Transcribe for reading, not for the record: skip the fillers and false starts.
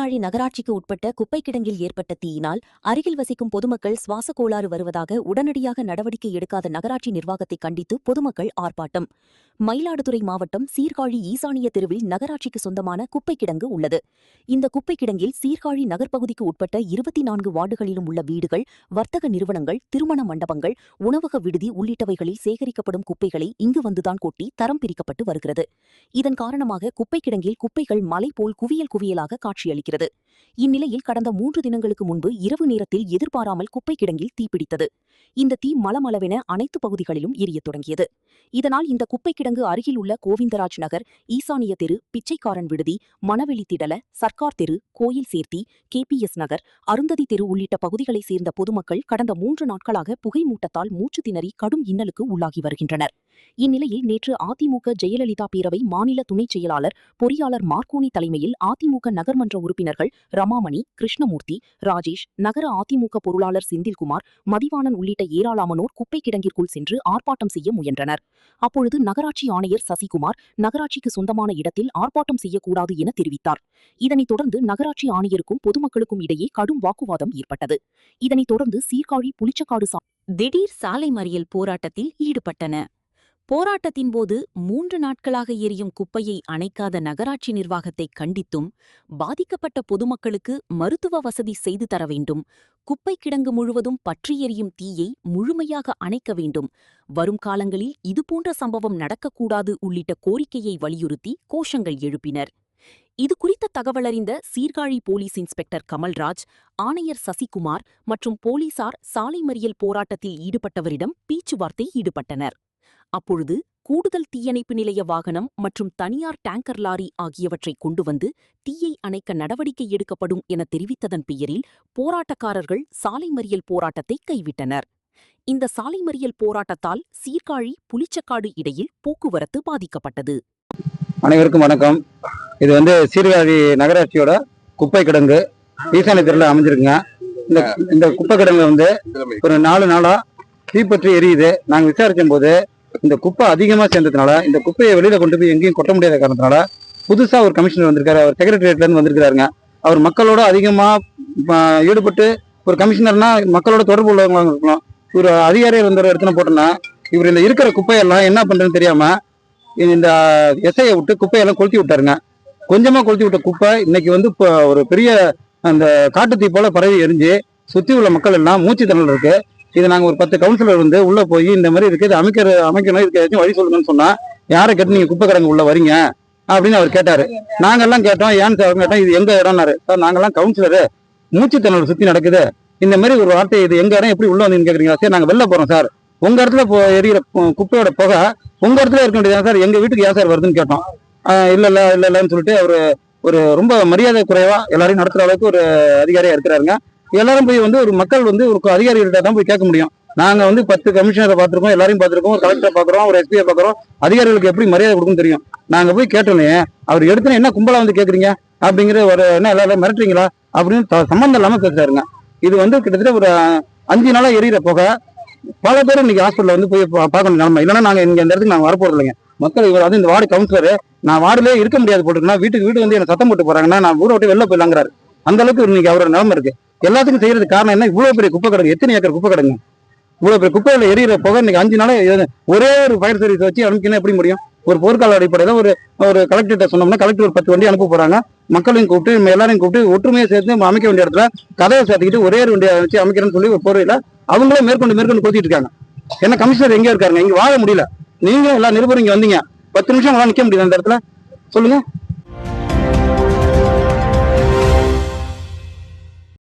சீர்காழி நகராட்சிக்கு உட்பட்ட குப்பை கிடங்கில் ஏற்பட்ட தீயினால் அருகில் வசிக்கும் பொதுமக்கள் சுவாச கோளாறு வருவதாக உடனடியாக நடவடிக்கை எடுக்காத நகராட்சி நிர்வாகத்தை கண்டித்து பொதுமக்கள் ஆர்ப்பாட்டம். மயிலாடுதுறை மாவட்டம் சீர்காழி ஈசானிய தெருவில் நகராட்சிக்கு சொந்தமான குப்பை கிடங்கு உள்ளது. இந்த குப்பை கிடங்கில் சீர்காழி நகர்ப்பகுதிக்கு உட்பட்ட 24 வார்டுகளிலும் உள்ள வீடுகள், வர்த்தக நிறுவனங்கள், திருமண மண்டபங்கள், உணவக விடுதி உள்ளிட்டவைகளில் சேகரிக்கப்படும் குப்பைகளை இங்கு வந்துதான் கொட்டி தரம் பிரிக்கப்பட்டு வருகிறது. இதன் காரணமாக குப்பை கிடங்கில் குப்பைகள் மலை போல் குவியல் குவியலாக காட்சியளிக்கிறது. இந்நிலையில் கடந்த 3 தினங்களுக்கு முன்பு இரவு நேரத்தில் எதிர்பாராமல் குப்பை கிடங்கில் தீப்பிடித்தது. இந்த தீ மளமளவென அனைத்து பகுதிகளிலும் எரியத் தொடங்கியது. இதனால் இந்த குப்பை கிடங்கு அருகில் உள்ள கோவிந்தராஜ் நகர், ஈசானிய தெரு, பிச்சைக்காரன் விடுதி, மணவெளி திடல, சர்க்கார் தெரு, கோயில் சேர்த்தி, KPS நகர், அருந்ததி தெரு உள்ளிட்ட பகுதிகளைச் சேர்ந்த பொதுமக்கள் கடந்த 3 நாட்களாக புகை மூட்டத்தால் மூச்சு திணறி கடும் இன்னலுக்கு உள்ளாகி வருகின்றனர். இந்நிலையில் நேற்று அதிமுக ஜெயலலிதா பேரவை மாநில துணைச் செயலாளர் பொறியாளர் மார்க்கோனி தலைமையில் அதிமுக நகர்மன்ற உறுப்பினர்கள் ரமாமணி, கிருஷ்ணமூர்த்தி, ராஜேஷ், நகர அதிமுக பொருளாளர் செந்தில்குமார், மதிவாணன் உள்ளிட்ட ஏராளமானோர் குப்பை கிடங்கிற்குள் சென்று ஆர்ப்பாட்டம் செய்ய முயன்றனர். அப்பொழுது நகராட்சி ஆணையர் சசிகுமார் நகராட்சிக்கு சொந்தமான இடத்தில் ஆர்ப்பாட்டம் செய்யக்கூடாது என தெரிவித்தார். இதனைத் தொடர்ந்து நகராட்சி ஆணையருக்கும் பொதுமக்களுக்கும் இடையே கடும் வாக்குவாதம் ஏற்பட்டது. இதனைத் தொடர்ந்து சீர்காழி புளிச்சக்காடு திடீர் சாலை மறியல் போராட்டத்தில் ஈடுபட்டன. போராட்டத்தின்போது 3 நாட்களாக எரியும் குப்பையை அணைக்காத நகராட்சி நிர்வாகத்தை கண்டித்தும், பாதிக்கப்பட்ட பொதுமக்களுக்கு மருத்துவ வசதி செய்து தர வேண்டும், குப்பை கிடங்கு முழுவதும் பற்றி எரியும் தீயை முழுமையாக அணைக்க வேண்டும், வரும் காலங்களில் இதுபோன்ற சம்பவம் நடக்கக்கூடாது உள்ளிட்ட கோரிக்கையை வலியுறுத்தி கோஷங்கள் எழுப்பினர். இதுகுறித்த தகவலறிந்த சீர்காழி போலீஸ் இன்ஸ்பெக்டர் கமல்ராஜ், ஆணையர் சசிகுமார் மற்றும் போலீசார் சாலை மறியல் போராட்டத்தில் ஈடுபட்டவரிடம் பேச்சுவார்த்தை ஈடுபட்டனர். அப்பொழுது கூடுதல் தீயணைப்பு நிலைய வாகனம் மற்றும் தனியார் டேங்கர் லாரி ஆகியவற்றை கொண்டு வந்து தீயை அணைக்க நடவடிக்கை எடுக்கப்படும் என தெரிவித்ததன் பெயரில் போராட்டக்காரர்கள் சாலை மறியல் போராட்டத்தை கைவிட்டனர். இந்த சாலை மறியல் போராட்டத்தால் சீர்காழி புளிச்சக்காடு இடையில் போக்குவரத்து பாதிக்கப்பட்டது. அனைவருக்கும் வணக்கம். இது சீர்காழி நகராட்சியோட குப்பை கிடங்கு ஈசானிய தெருல அமைஞ்சிருக்குங்க. இந்த குப்பை கிடங்கு ஒரு 4 நாளா தீப்பற்றி எரியுது. நாங்க விசாரிக்கும் போது இந்த குப்பை அதிகமா சேர்ந்ததுனால இந்த குப்பையை வெளியில கொண்டு போய் எங்கேயும் கொட்ட முடியாத காரணத்தினால புதுசா ஒரு கமிஷனர் வந்திருக்காரு. அவர் செக்ரட்டரியேட்ல இருந்து வந்திருக்காருங்க. அவர் மக்களோட அதிகமா ஈடுபட்டு, ஒரு கமிஷனர்னா மக்களோட தொடர்பு உள்ளவங்க இருக்கணும். ஒரு அதிகாரியை வந்து இடத்துல போட்டோம்னா இவர் இந்த இருக்கிற குப்பையெல்லாம் என்ன பண்றதுன்னு தெரியாம இந்த எஸ்ஐயை விட்டு குப்பையெல்லாம் கொளுத்தி விட்டாருங்க. கொஞ்சமா கொளுத்தி விட்ட குப்பை இன்னைக்கு இப்போ ஒரு பெரிய அந்த காட்டுத்தீ போல பரவி எரிஞ்சு சுத்தி உள்ள மக்கள் எல்லாம் மூச்சு திணறல் இருக்கு. இது நாங்க ஒரு 10 கவுன்சிலர் உள்ள போய் இந்த மாதிரி இருக்கு, இது அமைக்கணும், இதுக்கு ஏதாச்சும் வழி சொல்லுங்கன்னு சொன்னா, யாரை கேட்டு நீங்க குப்பை கிடங்கு உள்ள வரீங்க அப்படின்னு அவர் கேட்டாரு. நாங்கெல்லாம் கேட்டோம், ஏன்னு சார் கேட்டோம், இது எங்க இடம்னாரு. சார் நாங்கெல்லாம் கவுன்சிலரு, மூச்சு திணறல் சுத்தி நடக்குது, இந்த மாதிரி ஒரு வார்த்தை, இது எங்க இடம், எப்படி உள்ள வந்து கேக்குறீங்களா? சரி நாங்க வெளில போறோம் சார், உங்க இடத்துல எரியிற குப்பையோட புகை உங்க இடத்துல இருக்க வேண்டியதா சார், எங்க வீட்டுக்கு ஏன் சார் வருதுன்னு கேட்டோம். இல்லன்னு சொல்லிட்டு அவரு ஒரு ரொம்ப மரியாதை குறைவா எல்லாரையும் நடத்துற அளவுக்கு ஒரு அதிகாரியா இருக்கிறாருங்க. எல்லாரும் போய் ஒரு மக்கள் ஒரு அதிகாரிகள்கிட்ட தான் போய் கேட்க முடியும். நாங்க 10 கமிஷனரை பார்த்திருக்கோம், எல்லாரையும் பார்த்திருக்கோம், ஒரு கலெக்டரை பாக்குறோம், ஒரு எஸ்பியை பாக்குறோம். அதிகாரிகளுக்கு எப்படி மரியாதை கொடுக்கும் தெரியும். நாங்க போய் கேட்டோன்னே அவர் எடுத்துன என்ன கும்பலா கேக்குறீங்க அப்படிங்கிற ஒரு என்ன எல்லாரும் மிரட்டுறீங்களா அப்படின்னு சம்பந்தம் இல்லாம பேசுறாருங்க. இது கிட்டத்தட்ட ஒரு 5 நாளா எரியிற போக பல பேர் இன்னைக்கு ஹாஸ்பிட்டல் போய் பார்க்கணும் நிலைமை. இல்லைன்னா நாங்க இந்த இடத்துக்கு நாங்க வரப்போறது இல்லைங்க. மக்கள் இவர் இந்த வார்டு கவுன்சிலர், நான் வார்டுலேயே இருக்க முடியாது போட்டுருக்கேன்னா வீட்டுக்கு என்ன சத்தம் போட்டு போறாங்கன்னா நான் ஊரை விட்டு வெளில போயிடலாங்கிறாரு. அந்த அளவுக்கு இன்னைக்கு அவரோட நிலைமை இருக்கு. எல்லாத்துக்கும் செய்யறது காரணம் என்ன? இவ்வளவு பெரிய குப்பை கிடங்கு, எத்தனை ஏக்கர் குப்பை கிடங்கு, இவ்வளவு பெரிய குப்பையில எரியிற போக இன்னைக்கு 5 நாளா ஒரே ஒரு ஃபயர் சர்வீஸ் வச்சு அனுப்பினா எப்படி முடியும்? ஒரு போர்க்கால அடிப்படையில ஒரு கலெக்டர்கிட்ட சொன்னோம்னா கலெக்டர் ஒரு 10 வண்டி அனுப்ப போறாங்க. மக்களையும் கூப்பிட்டு எல்லாரையும் கூப்பிட்டு ஒற்றுமையை சேர்த்து அமைக்க வேண்டிய இடத்துல கதவை சேர்த்துக்கிட்டு ஒரே ஒரு வண்டியை வச்சு அமைக்கிறேன்னு சொல்லி ஒரு போர்வையில அவங்களே மேற்கொண்டு கொடுத்துட்டு இருக்காங்க. ஏன்னா கமிஷனர் எங்க இருக்காருங்க, இங்க வாழ முடியல. நீங்க எல்லா நிருபரும் இங்க வந்தீங்க, 10 நிமிஷம் நிக்க முடியுது அந்த இடத்துல, சொல்லுங்க.